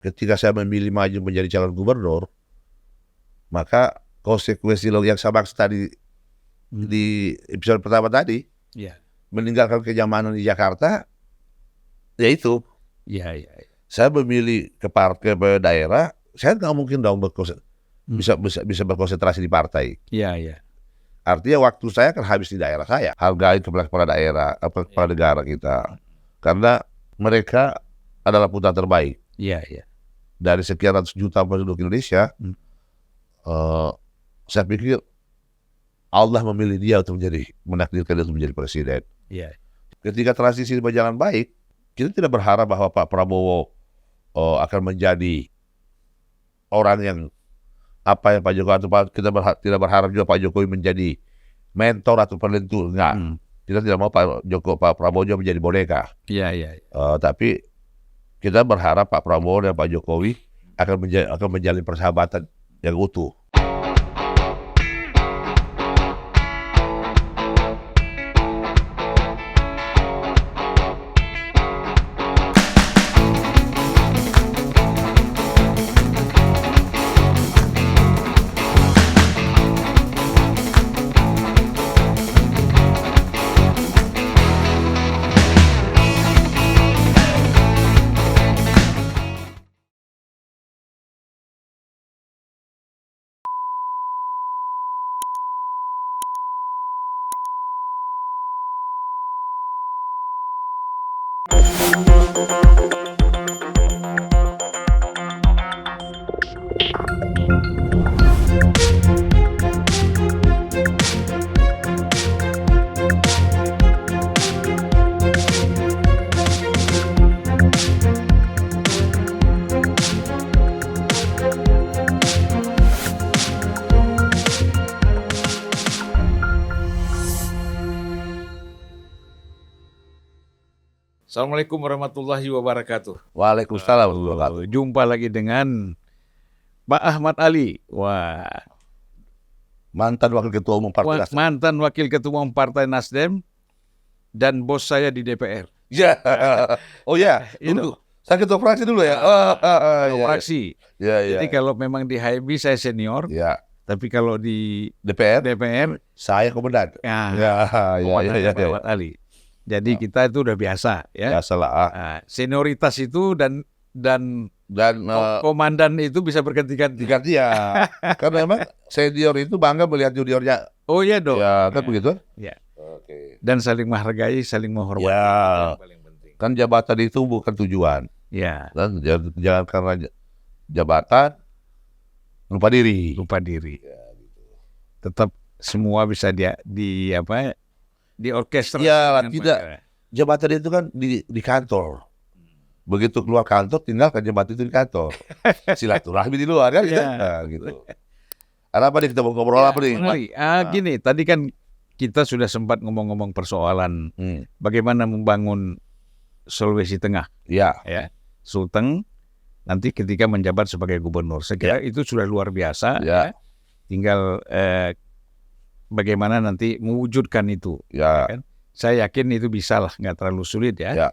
ketika saya memilih maju menjadi calon gubernur, maka konsekuensi yang saya maksud tadi di episode pertama tadi, meninggalkan kenyamanan di Jakarta, yaitu saya memilih ke daerah, saya nggak mungkin dong bisa berkonsentrasi di partai. Artinya waktu saya akan habis di daerah saya. Hargai kepala daerah, kepala negara kita, karena mereka adalah putra terbaik. Dari sekian ratus juta penduduk Indonesia, saya pikir Allah memilih dia untuk menakdirkan dia untuk menjadi presiden. Ketika transisi berjalan baik, kita tidak berharap bahwa Pak Prabowo akan menjadi orang yang apa yang Pak Jokowi, atau kita tidak berharap juga Pak Jokowi menjadi mentor atau penentu. Enggak. Kita tidak mau Pak Prabowo juga menjadi boneka. Tapi kita berharap Pak Prabowo dan Pak Jokowi akan menjalin persahabatan yang utuh. Assalamualaikum warahmatullahi wabarakatuh. Waalaikumsalam warahmatullahi wabarakatuh. Jumpa lagi dengan Pak Ahmad Ali. Wah, mantan wakil ketua umum Partai Nasdem. Mantan wakil ketua umum Partai Nasdem dan bos saya di DPR. Oh ya, dulu. Saya ketua fraksi dulu ya. Fraksi. Jadi kalau memang di HMI saya senior. Tapi kalau di DPR saya komandan. Komandan Ahmad Ali. Jadi kita itu udah biasa ya. Biasalah. Senioritas itu dan komandan itu bisa berganti-ganti. Ya. Karena memang senior itu bangga melihat juniornya. Oh iya dong. Ya, kan begitu? Ya. Oke. Dan saling menghargai, saling menghormati. Ya. Yang paling penting. Kan jabatan itu bukan tujuan. Ya. Dan jangan karena jabatan lupa diri. Ya, gitu. Tetap semua bisa di orkestra. Ya, tidak. Jabatan itu kan di kantor. Begitu keluar kantor, tinggalkan jabatan itu di kantor. Silaturahmi di luar kan, gitu. Ada apa nih, kita mau ngobrol apa nih? Gini, tadi kan kita sudah sempat ngomong-ngomong persoalan bagaimana membangun Sulawesi Tengah. Ya. Sulteng nanti ketika menjabat sebagai gubernur. Saya kira itu sudah luar biasa. Ya. Tinggal bagaimana nanti mewujudkan itu. Kan? Saya yakin itu bisa lah, nggak terlalu sulit ya.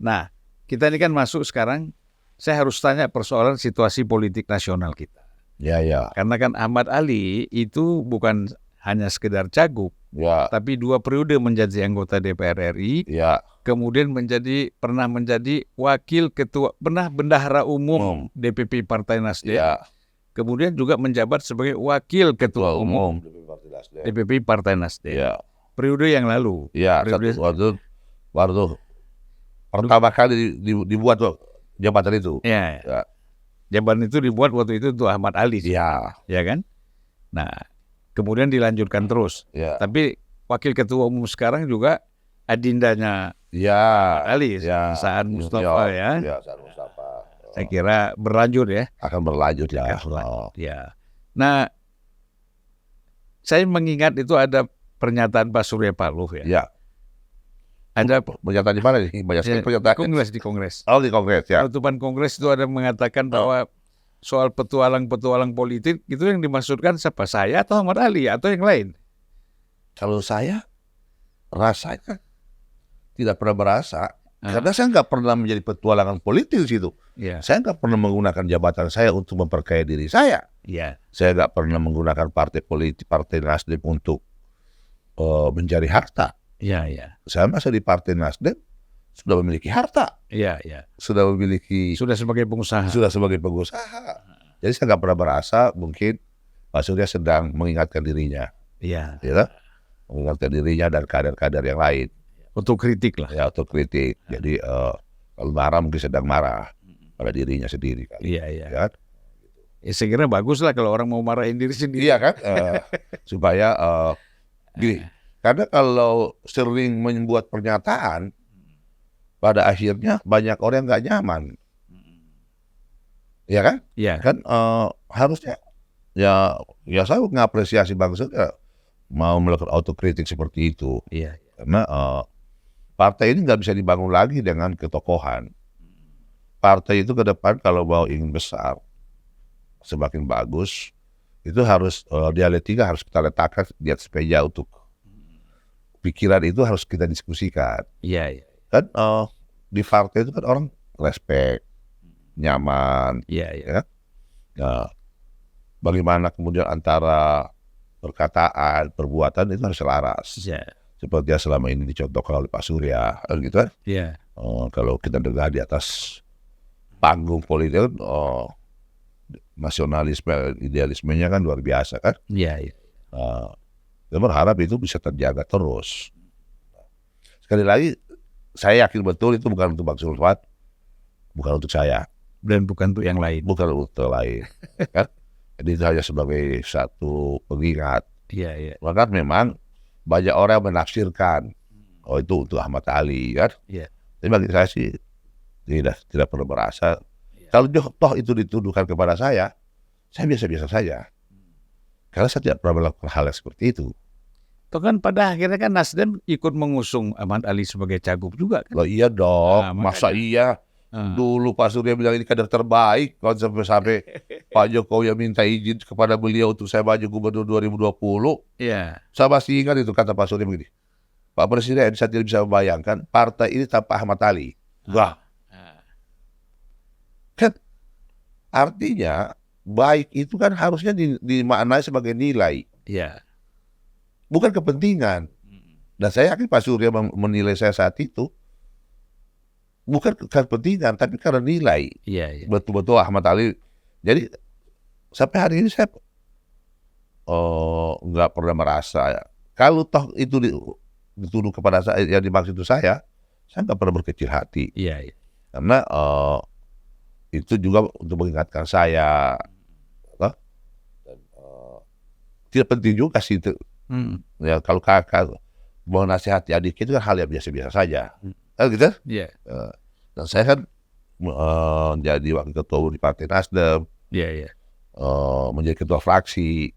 Nah, kita ini kan masuk sekarang, saya harus tanya persoalan situasi politik nasional kita. Karena kan Ahmad Ali itu bukan hanya sekedar cagup, tapi 2 periode menjadi anggota DPR RI, kemudian pernah menjadi pernah bendahara umum DPP Partai Nasdem. Kemudian juga menjabat sebagai wakil ketua umum DPP Partai Nasdem. Periode yang lalu. Waktu pertama kali dibuat jabatan itu. Jabatan itu dibuat waktu itu untuk Ahmad Ali. Ya kan? Nah, kemudian dilanjutkan terus. Tapi wakil ketua umum sekarang juga adindanya Ali, Saan Mustafa Saan Mustafa. Saya kira berlanjut ya. Akan berlanjut ya. Nah, saya mengingat itu ada pernyataan Pak Surya Paloh ya. Ada pernyataan di mana nih? Banyak pernyataan. Di Kongres. Oh, di Kongres ya. Penutupan Kongres itu ada mengatakan bahwa soal petualang politik itu yang dimaksudkan siapa? Saya atau Ahmad Ali atau yang lain? Kalau saya rasanya tidak pernah berasa. Karena saya nggak pernah menjadi petualangan politik di situ. Saya nggak pernah menggunakan jabatan saya untuk memperkaya diri saya. Saya nggak pernah menggunakan partai politik, partai Nasdem untuk mencari harta. Saya masih di partai Nasdem sudah memiliki harta. Sudah sebagai pengusaha. Jadi saya nggak pernah merasa mungkin Pak Surya sedang mengingatkan dirinya. Mengingatkan dirinya dan kader-kader yang lain. Otokritik lah. Ya, otokritik. Jadi kalau marah mungkin sedang marah pada dirinya sendiri. Kan? Saya kira bagus lah kalau orang mau marahin diri sendiri. Iya kan? Supaya gini, karena kalau sering membuat pernyataan, pada akhirnya banyak orang nggak nyaman. Iya kan? Kan harusnya ya saya mengapresiasi Bang Surya mau melakukan autokritik seperti itu. Karena partai ini nggak bisa dibangun lagi dengan ketokohan. Partai itu ke depan kalau mau ingin besar, semakin bagus, itu harus dialektika harus kita letakkan di atas meja untuk pikiran itu harus kita diskusikan. Kan di partai itu kan orang respect, nyaman. Ya? Nah, bagaimana kemudian antara perkataan, perbuatan itu harus selaras. Seperti yang selama ini dicontohkan oleh Pak Surya, gitu kan? Kalau kita dengar di atas panggung politik, nasionalisme, idealismenya kan luar biasa kan? Saya berharap itu bisa terjaga terus. Sekali lagi, saya yakin betul itu bukan untuk Bang Sulfat, bukan untuk saya. Dan bukan untuk yang lain. Bukan untuk lain. Kan? Jadi itu hanya sebagai satu pengingat. Maka memang banyak orang menafsirkan, itu untuk Ahmad Ali kan. Tapi bagi saya sih tidak perlu merasa. Kalau toh itu dituduhkan kepada saya biasa-biasa saja. Karena saya tidak pernah melakukan hal yang seperti itu. Toh kan pada akhirnya kan Nasdem ikut mengusung Ahmad Ali sebagai cagup juga kan? Loh iya dong, masa iya? Dulu Pak Surya bilang ini kader terbaik, kalau sampai Pak Jokowi yang minta izin kepada beliau untuk saya maju gubernur 2020. Saya masih ingat itu kata Pak Surya begini, Pak Presiden, saya tidak bisa membayangkan partai ini tanpa Ahmad Ali. Wah, kan artinya baik itu kan harusnya dimaknai sebagai nilai, bukan kepentingan. Dan saya yakin Pak Surya menilai saya saat itu bukan kepentingan, tapi karena nilai. Betul-betul Ahmad Ali. Jadi sampai hari ini saya nggak pernah merasa kalau toh itu dituduh kepada saya, yang dimaksud itu saya nggak pernah berkecil hati. Karena itu juga untuk mengingatkan saya. Tidak penting juga sih itu. Ya, kalau kakak mau nasihati adik itu kan hal yang biasa-biasa saja. Gitu? Dan saya kan menjadi wakil ketua di Partai Nasdem, menjadi ketua fraksi.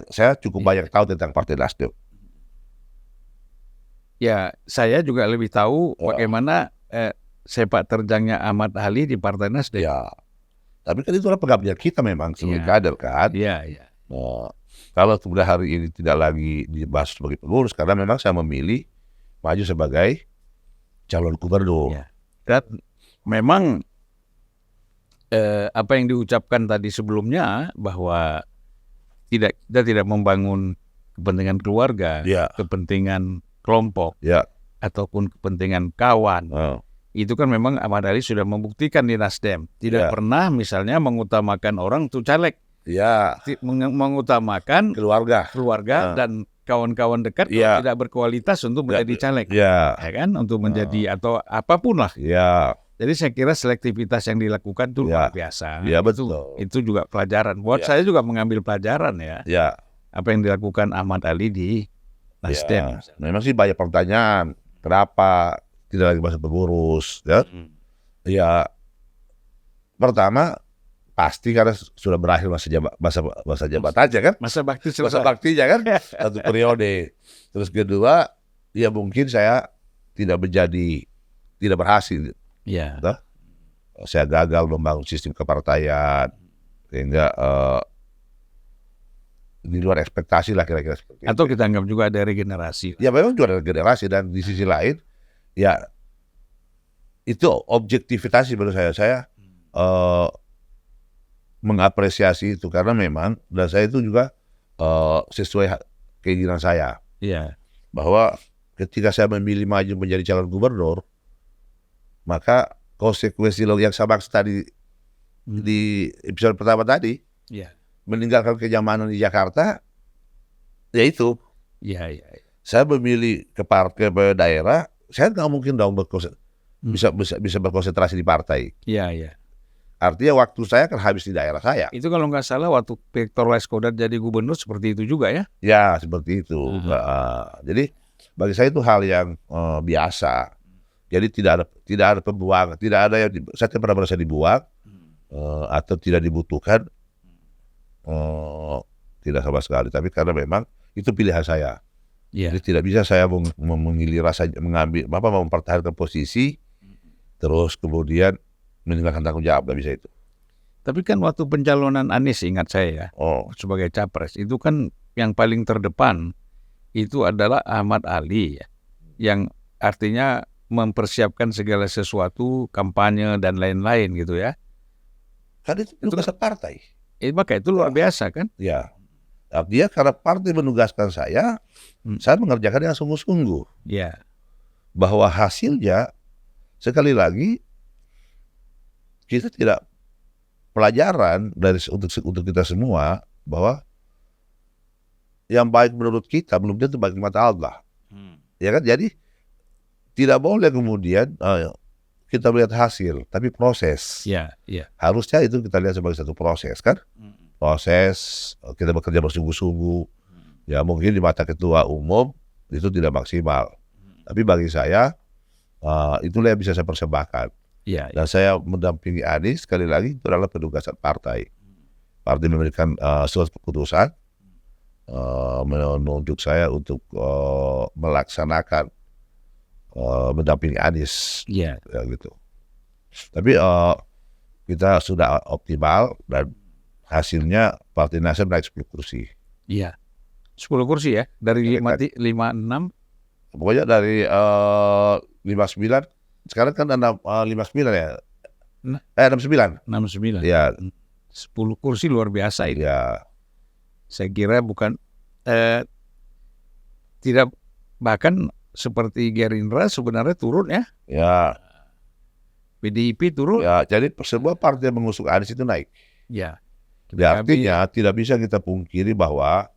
Saya cukup banyak tahu tentang Partai Nasdem. Saya juga lebih tahu bagaimana sepak terjangnya Ahmad Ali di Partai Nasdem. Tapi kan itu adalah pengabdian kita memang sebagai kader kan. Kalau sudah hari ini tidak lagi dibahas sebagai pengurus, karena memang saya memilih maju sebagai calon gubernur. Dan memang apa yang diucapkan tadi sebelumnya bahwa kita tidak membangun kepentingan keluarga, kepentingan kelompok, ataupun kepentingan kawan. Itu kan memang Ahmad Ali sudah membuktikan di Nasdem. Tidak pernah misalnya mengutamakan orang untuk caleg. Mengutamakan keluarga dan kawan-kawan dekat tidak berkualitas untuk menjadi caleg, kan? Untuk menjadi atau apapun lah. Jadi saya kira selektivitas yang dilakukan itu luar biasa. Betul. Itu juga pelajaran. Buat saya juga mengambil pelajaran apa yang dilakukan Ahmad Ali di Nasdem. Memang sih banyak pertanyaan. Kenapa tidak lagi masa pengurus? Pertama pasti karena sudah berakhir masa jabatannya kan, masa baktinya kan, satu periode. Terus kedua, mungkin saya tidak berhasil. Saya gagal membangun sistem kepartaian sehingga di luar ekspektasi lah kira-kira seperti atau itu. Kita anggap juga ada regenerasi. Memang juga ada regenerasi, dan di sisi lain itu objektivitas menurut saya mengapresiasi itu karena memang dan saya itu juga sesuai keinginan saya bahwa ketika saya memilih maju menjadi calon gubernur, maka konsekuensi yang saya maksud tadi di episode pertama tadi, meninggalkan kenyamanan di Jakarta, yaitu saya memilih ke daerah, saya nggak mungkin dong bisa berkonsentrasi di partai. Artinya waktu saya kan habis di daerah saya. Itu kalau nggak salah waktu Victor Laiskodat jadi gubernur seperti itu juga ya? Ya seperti itu. Jadi bagi saya itu hal yang biasa. Jadi tidak ada pembuangan, tidak ada yang saya tidak pernah merasa dibuang atau tidak dibutuhkan, tidak sama sekali. Tapi karena memang itu pilihan saya. Jadi tidak bisa saya memilih rasa mempertahankan posisi terus kemudian meninggalkan tanggung jawab, nggak bisa itu. Tapi kan waktu pencalonan Anies, ingat saya sebagai capres, itu kan yang paling terdepan itu adalah Ahmad Ali yang artinya mempersiapkan segala sesuatu, kampanye dan lain-lain gitu ya. Kan itu tugas partai. Maka itu luar biasa kan? Ya. Artinya karena partai menugaskan saya mengerjakan dengan sungguh-sungguh. Bahwa hasilnya sekali lagi kita tidak pelajaran untuk kita semua bahwa yang baik menurut kita belum tentu baik di mata Allah. Ya kan? Jadi tidak boleh kemudian kita melihat hasil, tapi proses. Harusnya itu kita lihat sebagai satu proses kan? Proses kita bekerja bersungguh-sungguh. Ya mungkin di mata ketua umum itu tidak maksimal. Tapi bagi saya itulah yang bisa saya persembahkan. Dan saya mendampingi Anies sekali lagi itu adalah penugasan partai. Partai memberikan suatu keputusan menunjuk saya untuk melaksanakan mendampingi Anies. Ya, gitu. Tapi kita sudah optimal dan hasilnya Partai Nasdem naik 10 kursi. 10 kursi ya dari 56. Pokoknya dari 59. Sekarang kan 59 ya. 69. Ya. 10 kursi luar biasa itu. Ya. Saya kira bukan tidak bahkan seperti Gerindra sebenarnya turun ya. PDIP turun. Ya, jadi sebuah partai yang mengusung Anies itu naik. Artinya tidak bisa kita pungkiri bahwa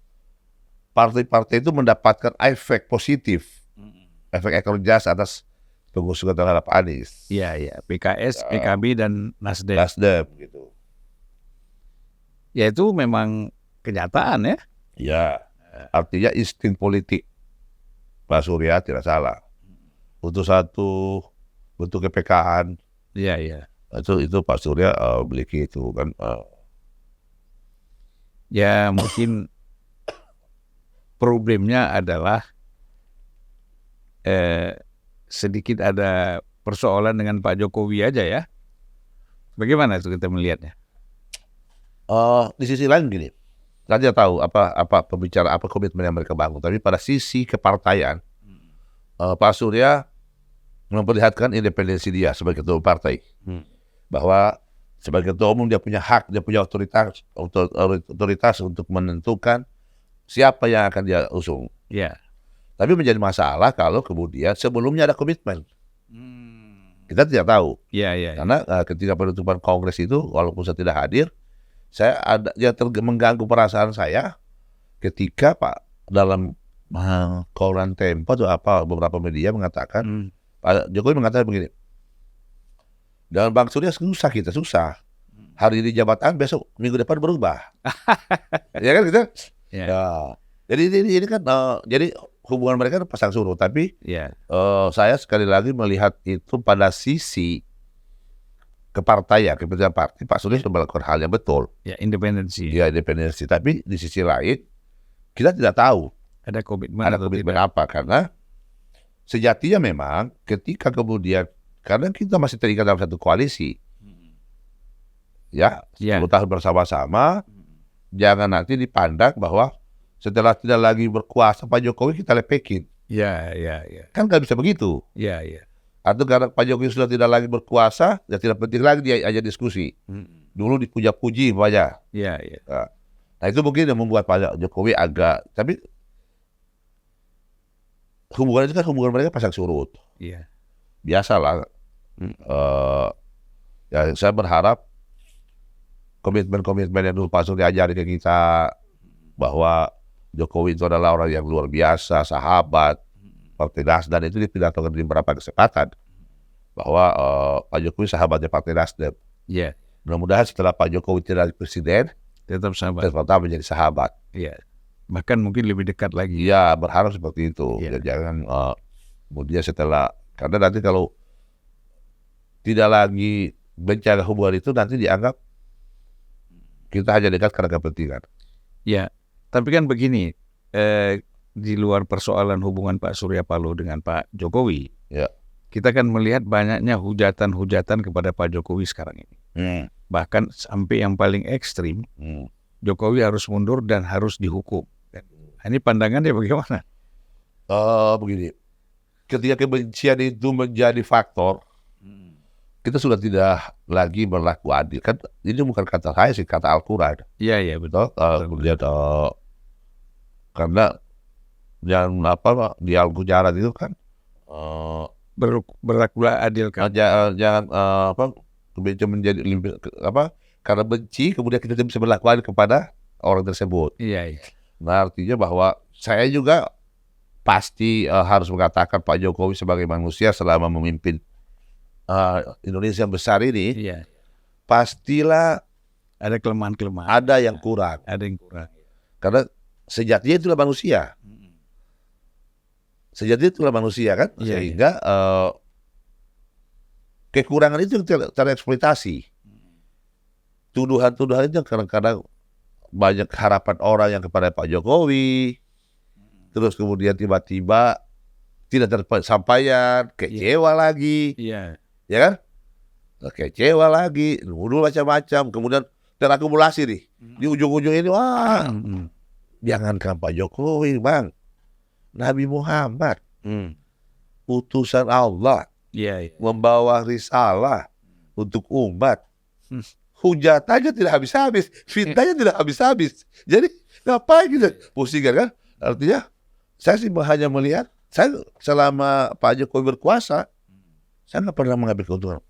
partai-partai itu mendapatkan efek positif. Efek ekor jas atas pengusungan terhadap Anies. PKS, PKB dan Nasdem gitu. Ya itu memang kenyataan ya. Artinya insting politik Pak Surya tidak salah. Untuk satu bentuk kepekaan. Itu Pak Surya memiliki itu kan. Ya mungkin problemnya adalah sedikit ada persoalan dengan Pak Jokowi aja ya. Bagaimana itu kita melihatnya? Di sisi lain gini, saya tahu apa pembicaraan, apa komitmen yang mereka bangun. Tapi pada sisi kepartaian, Pak Surya memperlihatkan independensi dia sebagai ketua partai, bahwa sebagai ketua umum dia punya hak, dia punya otoritas untuk menentukan siapa yang akan dia usung. Tapi menjadi masalah kalau kemudian sebelumnya ada komitmen. Kita tidak tahu. Karena ketika penutupan kongres itu, walaupun saya tidak hadir, mengganggu perasaan saya ketika Pak dalam koran Tempo atau beberapa media mengatakan, Pak Jokowi mengatakan begini, dengan Bang Surya susah. Hari ini jabatan, besok minggu depan berubah. Ya kan gitu? Jadi ini kan jadi hubungan mereka pasang surut, tapi saya sekali lagi melihat itu pada sisi kepartaian, kepentingan partai. Pak Surya sudah melakukan hal yang betul. Independensi. Independensi. Tapi di sisi lain kita tidak tahu ada komitmen apa, karena sejatinya memang ketika kemudian karena kita masih terikat dalam satu koalisi, 10 tahun bersama-sama, jangan nanti dipandang bahwa setelah tidak lagi berkuasa Pak Jokowi kita lepekin. Kan nggak bisa begitu. Atau karena Pak Jokowi sudah tidak lagi berkuasa, ya tidak penting lagi dia aja diskusi. Dulu dipuja-puji banyak. Iya. Nah itu mungkin yang membuat Pak Jokowi agak, tapi hubungan itu kan hubungan mereka pasang surut. Iya. Biasalah. Ya saya berharap komitmen-komitmen yang dulu Pak Surya ajari ke kita, bahwa Jokowi itu adalah orang yang luar biasa, sahabat, Partai Nasdem, itu dipidatokan di beberapa kesempatan bahwa Pak Jokowi sahabatnya Partai Nasdem. Iya. Mudah-mudahan setelah Pak Jokowi jadi presiden, tetap sahabat. tetap menjadi sahabat. Iya. Bahkan mungkin lebih dekat lagi. Iya, berharap seperti itu. Iya. Jangan kemudian setelah, karena nanti kalau tidak lagi menjaga hubungan itu, nanti dianggap kita hanya dekat karena kepentingan. Ya, tapi kan begini, di luar persoalan hubungan Pak Surya Paloh dengan Pak Jokowi, ya, kita kan melihat banyaknya hujatan-hujatan kepada Pak Jokowi sekarang ini. Bahkan sampai yang paling ekstrim, Jokowi harus mundur dan harus dihukum. Ini pandangannya bagaimana? Begini, ketika kebencian itu menjadi faktor, kita sudah tidak lagi berlaku adil. Kan ini bukan kata saya sih, kata Al-Quran. Iya, betul. Kemudian karena di Al-Quran itu kan berlakulah adil kan. Jangan kebencian menjadi karena benci kemudian kita tidak bisa berlaku adil kepada orang tersebut. Iya. Nah, artinya bahwa saya juga pasti harus mengatakan Pak Jokowi sebagai manusia selama memimpin Indonesia yang besar ini, pastilah ada kelemahan-kelemahan. Ada yang kurang. Karena sejatinya itulah manusia. Kan? Sehingga kekurangan itu tereksploitasi. Tuduhan-tuduhan itu kadang-kadang banyak harapan orang yang kepada Pak Jokowi, terus kemudian tiba-tiba tidak tersampaikan, kecewa lagi, ya kan? Kecewa lagi, nuduh macam-macam, kemudian terakumulasi nih di ujung-ujung ini, jangankan Pak Jokowi, Bang, Nabi Muhammad, utusan Allah, membawa risalah untuk umat. Hujatannya tidak habis-habis, fitnahnya tidak habis-habis. Jadi ngapain gitu? Pusingkan kan? Artinya saya sih hanya melihat, saya selama Pak Jokowi berkuasa, saya nggak pernah mengambil keuntungan.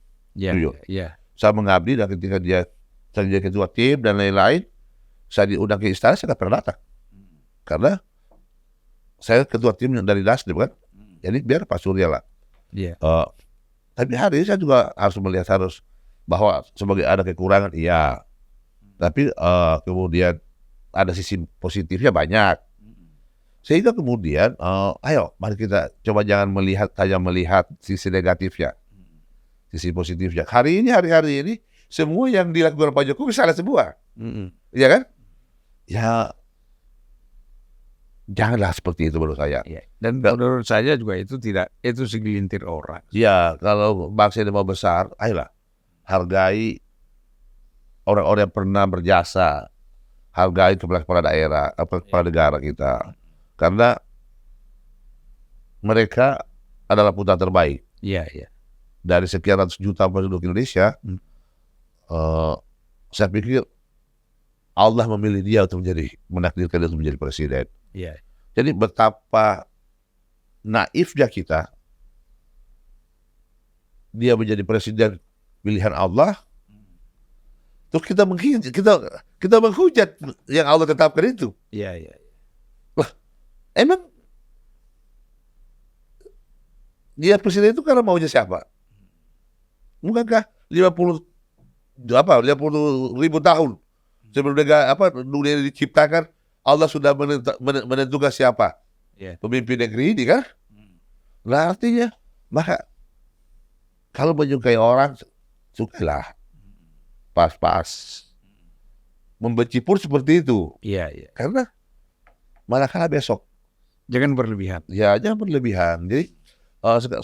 Saya mengabdi, dan ketika saya jadi ketua tim dan lain-lain, saya diundang ke istana, saya nggak pernah datang. Karena saya ketua tim dari Nasdem kan, jadi biar Pak Surya lah. Tapi hari ini saya juga harus melihat bahwa sebagai ada kekurangan, iya. Tapi kemudian ada sisi positifnya banyak. Sehingga kemudian, ayo mari kita coba jangan hanya melihat sisi negatifnya, sisi positifnya. Hari ini semua yang dilakukan Pak Jokowi salah semua, iya kan? Ya janganlah seperti itu menurut saya. Dan menurut saya juga itu segelintir orang. Ya, kalau bangsa ini mau besar, ayolah hargai orang-orang yang pernah berjasa, hargai kepala daerah, kepala negara kita, karena mereka adalah putra terbaik. Dari sekian ratus juta penduduk Indonesia, saya pikir Allah memilih dia untuk menakdirkan dia untuk menjadi presiden. Jadi betapa naifnya kita, dia menjadi presiden pilihan Allah, terus kita menghujat yang Allah tetapkan itu. Lah, emang dia presiden itu karena maunya siapa? Bukankah 50 ribu tahun sebelum dunia diciptakan, Allah sudah menentukan siapa pemimpin negeri ini kan? Nah, artinya maka kalau menyukai orang, sukailah pas-pas. Membenci pun seperti itu. Karena manakala besok. Jangan berlebihan. Jangan berlebihan. Jadi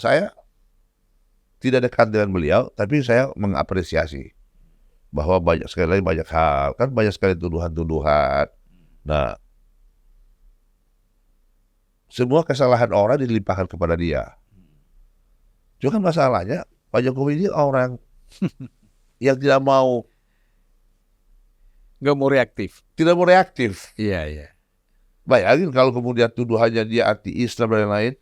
saya tidak dekat dengan beliau, tapi saya mengapresiasi bahwa banyak sekali hal, kan banyak sekali tuduhan-tuduhan. Nah, semua kesalahan orang dilimpahkan kepada dia. Cuma kan masalahnya Pak Jokowi ini orang yang nggak mau reaktif. Tidak mau reaktif. Iya, iya. Bayangin kalau kemudian tuduhannya dia anti-Islam dan lain-lain,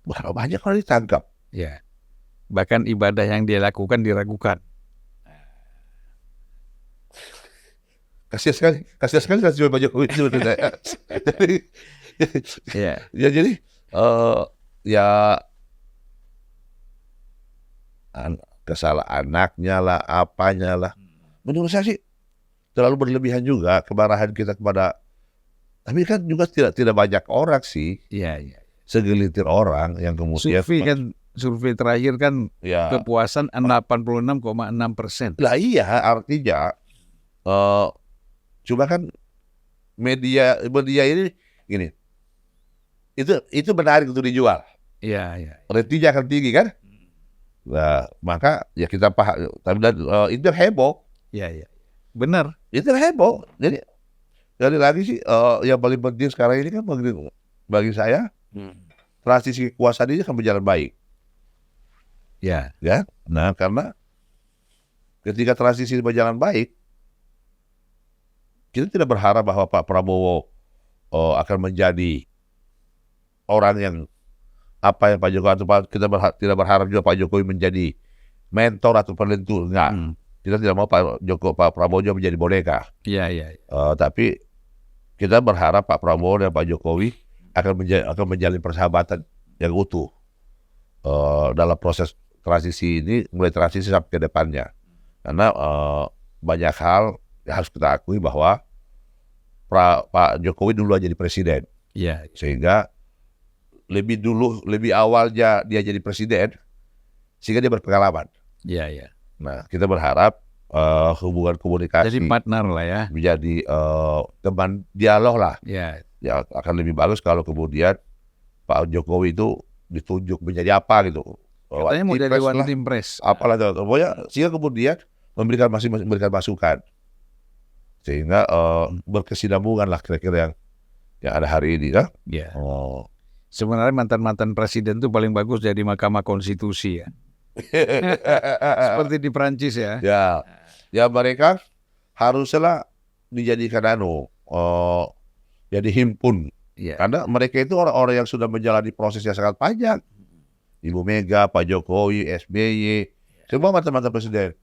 berapa banyak orang ditangkap. Ya. Bahkan ibadah yang dia lakukan diragukan. Kasihan sekali Pak Jokowi sebenarnya. Jadi kesalahan anaknya lah, apanya lah. Menurut saya sih terlalu berlebihan juga kemarahan kita kepada. Tapi kan juga tidak banyak orang sih. Iya. Segelintir orang yang kemudian. Survei terakhir kan kepuasan 86,6%. Lah iya, artinya cuma kan media ini gini, itu menarik untuk dijual. Iya. Ratingnya akan tinggi kan? Nah, maka ya kita paham. Itu heboh. Iya. Benar. Itu heboh. Jadi sekali lagi sih yang paling penting sekarang ini kan bagi saya transisi kekuasaan ini akan berjalan baik. Ya. Nah, karena ketika transisi berjalan baik, kita tidak berharap bahwa Pak Prabowo akan menjadi orang yang apa yang Pak Jokowi, atau kita tidak berharap juga Pak Jokowi menjadi mentor atau penentu. Enggak. Kita tidak mau Pak Prabowo juga menjadi boneka. Iya. Tapi kita berharap Pak Prabowo dan Pak Jokowi akan menjalin persahabatan yang utuh dalam proses transisi ini, mulai transisi sampai ke depannya. Karena banyak hal yang harus kita akui bahwa Pak Jokowi dulu jadi presiden. Iya. Sehingga lebih awalnya dia jadi presiden, sehingga dia berpengalaman. Iya. Nah, kita berharap hubungan komunikasi jadi partner lah ya, menjadi teman dialog lah. Ya akan lebih bagus kalau kemudian Pak Jokowi itu ditunjuk menjadi apa gitu. Katanya mau jadi one team press. Apalah pokoknya sehingga kemudian memberikan masukan. Sehingga berkesinambungan lah kira-kira yang ada hari ini ya. Yeah. Sebenarnya mantan presiden itu paling bagus jadi Mahkamah Konstitusi ya. Seperti di Perancis ya. Ya mereka haruslah dijadikan jadi himpun. Yeah. Karena mereka itu orang-orang yang sudah menjalani proses yang sangat panjang. Ibu Mega, Pak Jokowi, SBY, semua mantan presiden.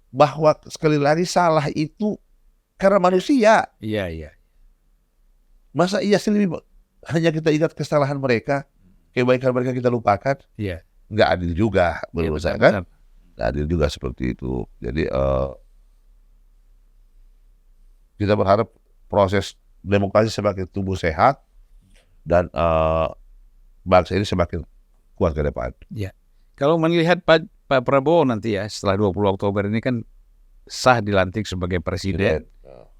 Bahwa sekali lagi salah itu karena manusia. Iya. Masa iya sih hanya kita ingat kesalahan mereka, kebaikan mereka kita lupakan? Iya. Nggak adil juga menurut saya kan? Nggak adil juga seperti itu. Jadi kita berharap proses demokrasi semakin tumbuh sehat dan bangsa ini semakin kuat ke depan. Ya. Kalau melihat Pak Prabowo nanti ya setelah 20 Oktober ini kan sah dilantik sebagai presiden.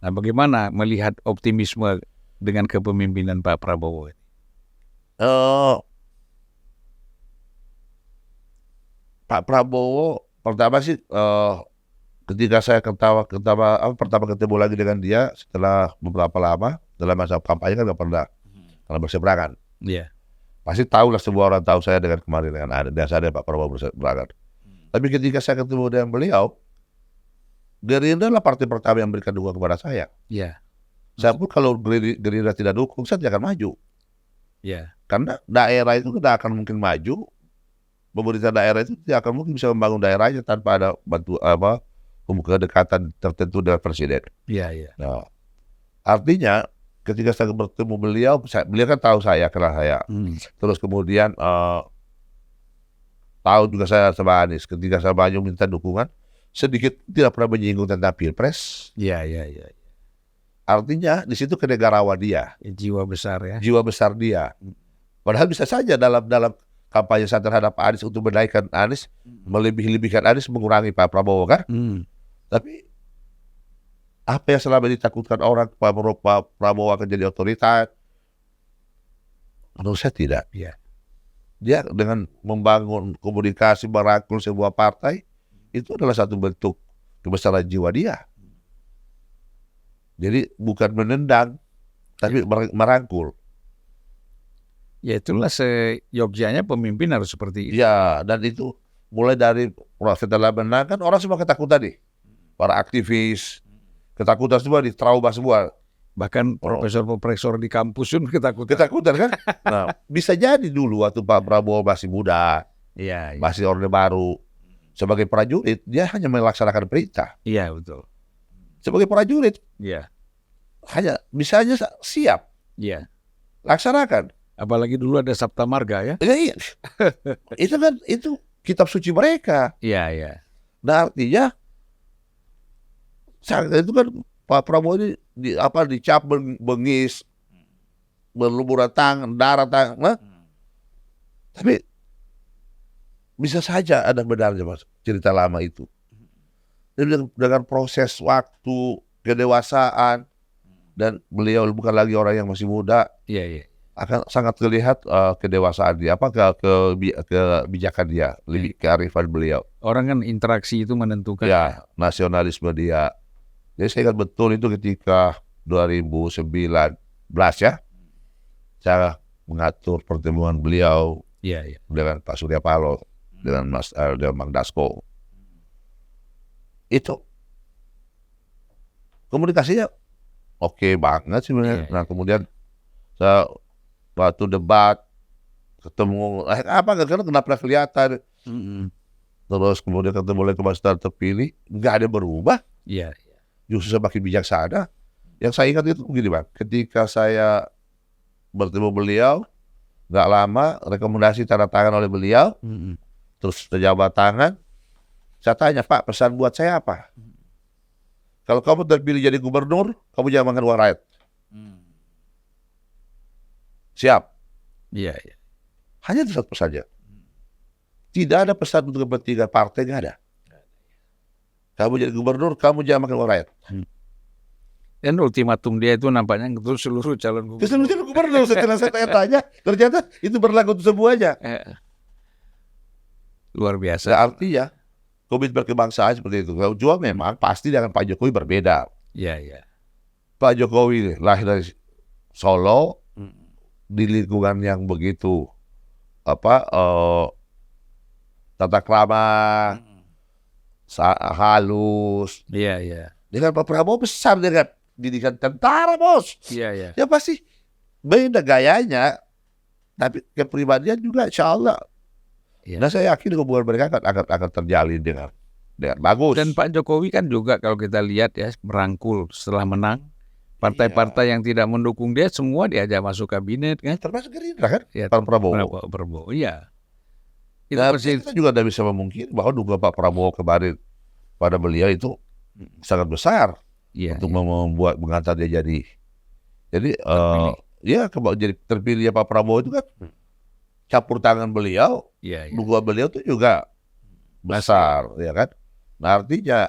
Nah, bagaimana melihat optimisme dengan kepemimpinan Pak Prabowo ini? Pak Prabowo pertama sih ketika saya pertama ketemu lagi dengan dia setelah beberapa lama dalam masa kampanye kan nggak pernah berseberangan. Iya. Pasti tahu lah, semua orang tahu saya dengan kemarin dengan ada Pak Prabowo berseberangan. Tapi ketika saya ketemu dengan beliau, Gerindra adalah partai pertama yang memberikan dukungan kepada saya. Iya. Saya pun kalau Gerindra tidak dukung, saya tidak akan maju. Iya. Karena daerah itu tidak akan mungkin maju, pemerintah daerah itu tidak akan mungkin bisa membangun daerahnya tanpa ada kedekatan tertentu dengan presiden. Iya. Nah, artinya ketika saya bertemu beliau kan tahu saya, kenal saya. Terus kemudian tahu juga saya sama Anies. Ketika saya maju minta dukungan, sedikit tidak pernah menyinggung tentang pilpres. Iya. Artinya di situ kenegarawan dia. Jiwa besar ya. Jiwa besar dia. Padahal bisa saja dalam kampanye saya terhadap Anies untuk menaikkan Anies, melebih-lebihkan Anies, mengurangi Pak Prabowo kan. Tapi apa yang selama ditakutkan orang Pak Prabowo akan jadi otoritas? Menurut saya tidak. Yeah. Dia dengan membangun komunikasi, merangkul sebuah partai, itu adalah satu bentuk kebesaran jiwa dia. Jadi bukan menendang, tapi merangkul. Ya itulah seyogyanya pemimpin harus seperti itu. Ya, dan itu mulai dari setelah menang kan orang semua ketakutan nih. Para aktivis ketakutan semua, di trauma semua. Bahkan profesor-profesor di kampus pun ketakutan. Ketakutan kan? Nah, bisa jadi dulu waktu Pak Prabowo masih muda, masih Orde Baru, sebagai prajurit dia hanya melaksanakan perintah. Iya betul. Sebagai prajurit, hanya bisa aja siap. Iya. Laksanakan. Apalagi dulu ada Sabta Marga ya. Iya. Itu kan kitab suci mereka. Iya. Nah, artinya saat itu kan Pak Prabowo ini dicap bengis, berlumuran tangan, darah tangan. Tapi bisa saja ada benarnya Mas cerita lama itu. Dengan proses waktu, kedewasaan, dan beliau bukan lagi orang yang masih muda. Iya. Akan sangat terlihat kedewasaan dia, kebijakan dia, lebih kearifan beliau. Orang kan interaksi itu menentukan. Ya, nasionalisme dia. Jadi saya ingat betul itu ketika 2019 ya, saya mengatur pertemuan beliau dengan Pak Surya Paloh, dengan Mang Dasko. Itu komunikasinya oke banget sih sebenarnya. Nah kemudian saya waktu debat ketemu nggak pernah kelihatan. Terus kemudian ketemu lagi Mas terpilih, nggak ada berubah. Justru semakin bijaksana. Yang saya ingat itu begini Bang, ketika saya bertemu beliau, nggak lama rekomendasi tanda tangan oleh beliau, terus terjabat tangan. Saya tanya, Pak, pesan buat saya apa? Kalau kamu terpilih jadi gubernur, kamu jangan makan uang rakyat. Siap. Iya. Hanya itu satu pesannya. Tidak ada pesan untuk kepentingan partai, nggak ada. Kamu jadi gubernur, kamu jangan makan uang rakyat. Dan ultimatum dia itu nampaknya untuk seluruh calon gubernur. Seluruh gubernur, setelah saya tanya, ternyata itu berlaku untuk semuanya. Luar biasa. Nah, artinya komitmen kebangsaan seperti itu. Kalau juga memang pasti dengan Pak Jokowi berbeda. Iya. Pak Jokowi lahir dari Solo, di lingkungan yang begitu tata krama, halus. Iya. Dengan Pak Prabowo besar dengan didikan tentara bos. Iya. Ya pasti beda gayanya, tapi kepribadian juga insya Allah. Nah saya yakin hubungan mereka akan terjalin dengan bagus. Dan Pak Jokowi kan juga kalau kita lihat ya merangkul setelah menang partai-partai yang tidak mendukung dia semua diajak masuk kabinet kan. Termasuk Gerindra kan? Ya, Pak Prabowo. Iya. Itu kita juga tidak bisa memungkiri bahwa dukungan Pak Prabowo kemarin pada beliau itu sangat besar untuk mengantar dia jadi terpilih Pak Prabowo itu kan campur tangan beliau, dukungan beliau itu juga besar, ya kan? Nah artinya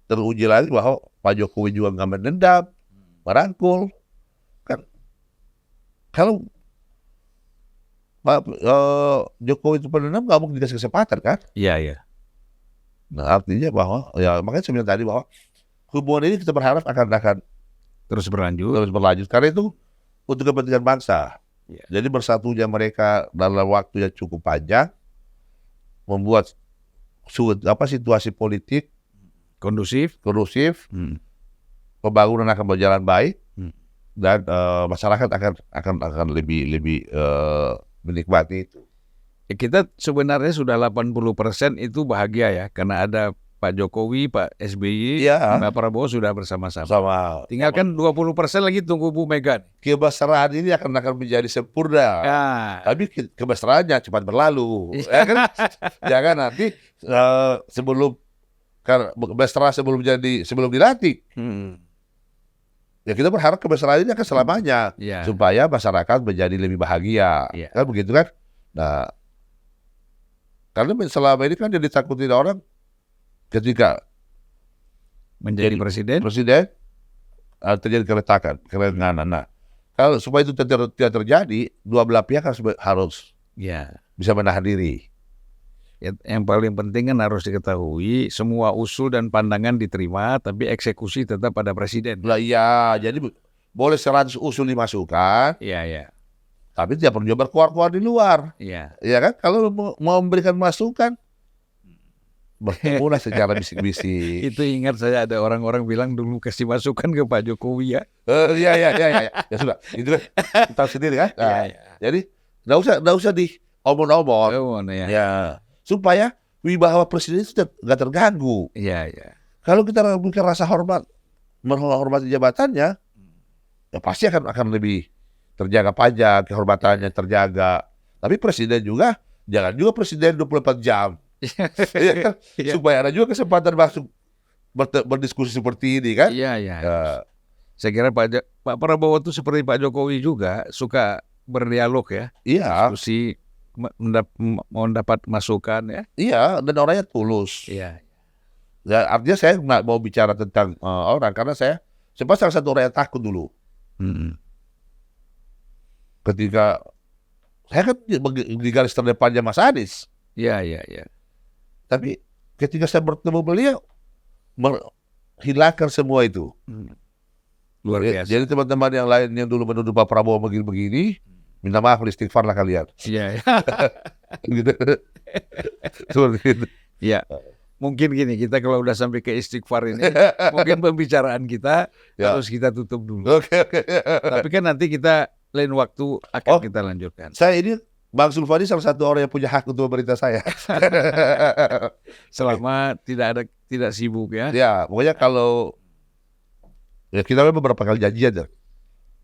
teruji lagi bahwa Pak Jokowi juga nggak menendam, merangkul, kan? Kalau Pak Jokowi itu menendam nggak mungkin dikasih kesempatan, kan? Iya. Nah artinya bahwa makanya saya bilang tadi bahwa hubungan ini kita berharap akan terus berlanjut, karena itu untuk kepentingan bangsa. Jadi bersatunya mereka dalam waktu yang cukup panjang membuat situasi politik kondusif, pembangunan akan berjalan baik dan masyarakat akan lebih menikmati itu. Kita sebenarnya sudah 80% itu bahagia ya karena ada Pak Jokowi, Pak SBY, Pak Prabowo sudah bersama-sama. Tinggalkan 20% lagi tunggu Bu Mega. Kemesraan ini akan menjadi sempurna. Tapi kemesraannya cepat berlalu. Jangan nanti sebelum dilantik. Ya kita berharap kemesraan ini akan selamanya supaya masyarakat menjadi lebih bahagia. Kan begitu kan? Nah, karena selama ini kan yang ditakutin orang ketika menjadi presiden terjadi kerenganan. Nah, kalau supaya itu tidak terjadi, dua belah pihak harus bisa menahan diri. Yang paling penting kan harus diketahui semua usul dan pandangan diterima, tapi eksekusi tetap pada presiden. Lah iya, jadi boleh 100 usul dimasukkan. Tapi tidak perlu juga berkuar-kuar di luar. Iya. Ya kan? Kalau mau memberikan masukan, bertemulah secara bisik-bisik. Itu ingat saya ada orang-orang bilang dulu kasih masukan ke Pak Jokowi ya. Iya. Ya sudah. Itu kan kita sendiri kan. Nah, jadi nggak usah diomong-omong. Ya. Supaya wibawa presiden itu nggak terganggu. Iya. Kalau kita memberikan rasa hormat, menghormati jabatannya, ya pasti akan lebih terjaga pajak, kehormatannya terjaga. Tapi presiden juga, jangan juga presiden 24 jam. Ya kan? Supaya ada juga kesempatan masuk berdiskusi seperti ini kan. Iya. Saya kira Pak Prabowo itu seperti Pak Jokowi juga, suka berdialog ya. Iya. Diskusi, mendapat masukan ya. Iya, dan orangnya tulus. Iya. Ya, artinya saya nggak mau bicara tentang orang, karena saya salah satu orang yang takut dulu. Ketika saya kan di garis terdepannya Mas Anies. Iya. Tapi ketika saya bertemu beliau, menghilangkan semua itu. Luar biasa. Jadi teman-teman yang lain yang dulu menuduh Pak Prabowo begini-begini, minta maaf, istighfar lah kalian. Iya. Gitu. Seperti itu. Iya. Mungkin gini, kita kalau udah sampai ke istighfar ini, mungkin pembicaraan kita harus kita tutup dulu. Oke. Tapi kan nanti kita lain waktu akan kita lanjutkan. Saya ini Bang Sulfadi salah satu orang yang punya hak untuk memerintah saya. Selama tidak sibuk ya. Ya, pokoknya kalau kita beberapa kali janjian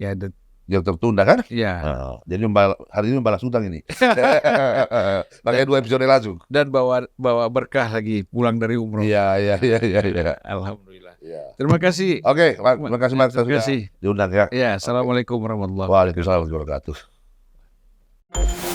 ya. Yang tertunda kan? Iya. Jadi hari ini membalas hutang ini. Pakai 2 episode langsung. Dan bawa berkah lagi pulang dari umroh. Iya. Alhamdulillah. Ya. Terima kasih. Oke, terima kasih Mas. Terima kasih. Diundang ya. Ya, assalamualaikum warahmatullahi wabarakatuh. Waalaikumsalam warahmatullahi wabarakatuh.